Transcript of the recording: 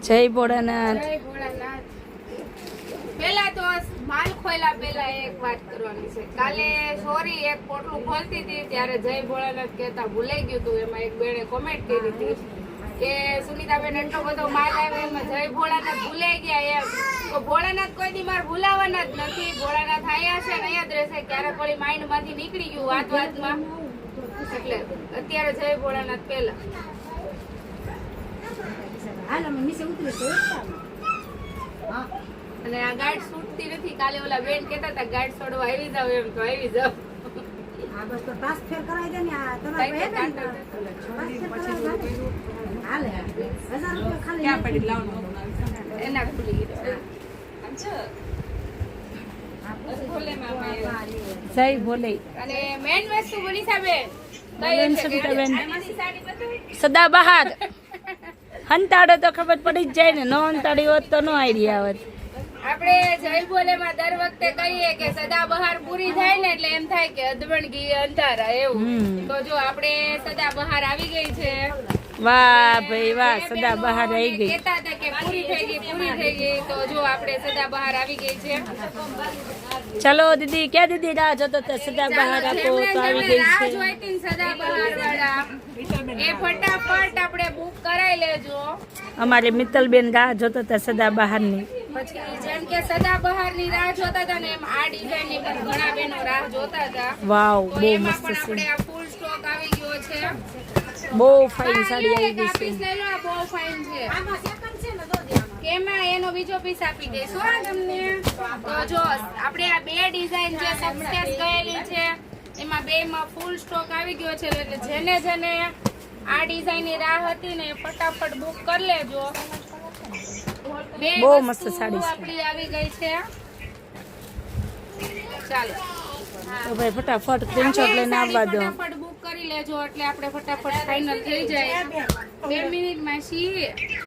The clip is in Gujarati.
જય ભોળાનાથ. જય ભોળાનાથ. પેલા તો માલ ખોયલા પેલા એક વાત કરવાની છે. કાલે સોરી એક પોટલું ખોલતી હતી ત્યારે જય ભોળાનાથ કહેતા ભૂલાઈ ગયું હતું. એમાં એક બેને કોમેન્ટ કરી હતી કે સુનિતાબેન એટલો બધો માલ આવ્યો એમાં જય ભોળાનાથ ભૂલાઈ ગયા એમ. તો ભોળાનાથ કોઈ દી માર ભૂલાવાના જ નથી. ભોળાનાથ આયા છે ને અહીંયા જ રહેશે. ક્યારેક વળી માઇન્ડ માંથી નીકળી ગયું વાત વાતમાં, એટલે અત્યારે જય ભોળાનાથ પેલા. અને આ ગાઈડ છૂટતી નથી. કાલે ઓલા બેન કહેતા હતા ગાઈડ છોડવા આવી જાવ એમ, તો આવી જાવ. આ બસ તો પાસ ફેર કરાવી દે ને. આ તમારે હે ને પાસ ફેર કરાવી હાલે 1000 રૂપિયા ખાલી ક્યાં પડી લાવનો એના ખુલી ગયો. જય ભોલે. અને મેન વસ્તુ મનીષાબેન સદા બહાર હંતાડો તો ખબર પડી જ જાય ને. નો હંતાડી હોત તો નો આઈડિયા આવત. આપણે જય બોલેમાં દર વખતે કહીએ કે સદા બહાર પૂરી થાય ને એટલે એમ થાય કે અધવણગી અંધારા એવું. તો જો આપણે સદા બહાર આવી ગઈ છે. વાહ ભાઈ વાહ, સદા બહાર આવી ગઈ. કહેતા હતા કે પૂરી થઈ ગઈ. તો જો આપણે સદા બહાર આવી ગઈ છે. ચલો દીદી, ક્યાં દીદી રાહ જોતો તો સદા બહાર આપો તો આવી ગઈ રાહ છે. જોઈતી ને સદા બહાર વાળા એ ફટાફટ આપણે બુક કરાવી લેજો. અમારે મિત્તલબેન રાહ જોતો તો સદા બહારની. પછી જેમ કે સદા બહાર ની રાહ જોતા હતા ને એમ આ ડિઝાઇન ની પણ ઘણા બહેનો રાહ જોતા હતા. વાવ, તો બહુ એમાં મસ્ત પણ છે. આપણે આ ફૂલ સ્ટોક આવી ગયો છે. બહુ ફાઇન સાડી આવી ગઈ છે. બહુ ફાઇન છે. આમાં સેકન્ડ છે ને દો દે આમાં. કેમાં એનો બીજો પીસ આપી દઈશું હા તમને. તો જો આપણે આ બે ડિઝાઇન જે સક્સેસ ગયેલી છે એમાં બે માં ફૂલ સ્ટોક આવી ગયો છે. એટલે જેને જેને આ ડિઝાઇન ની રાહ હતી ને ફટાફટ બુક કરી લેજો. બે બહુ વસ્તુ મસ્ત સાડી છે. આપણી આવી ગઈ છે. ચાલો તો ભાઈ ફટાફટ સ્ક્રીનશોટ લઈને આવવા દો. ફટાફટ બુક કરી લેજો એટલે આપણે ફટાફટ ફાઇનલ થઈ જાય. 2 મિનિટમાં છીએ.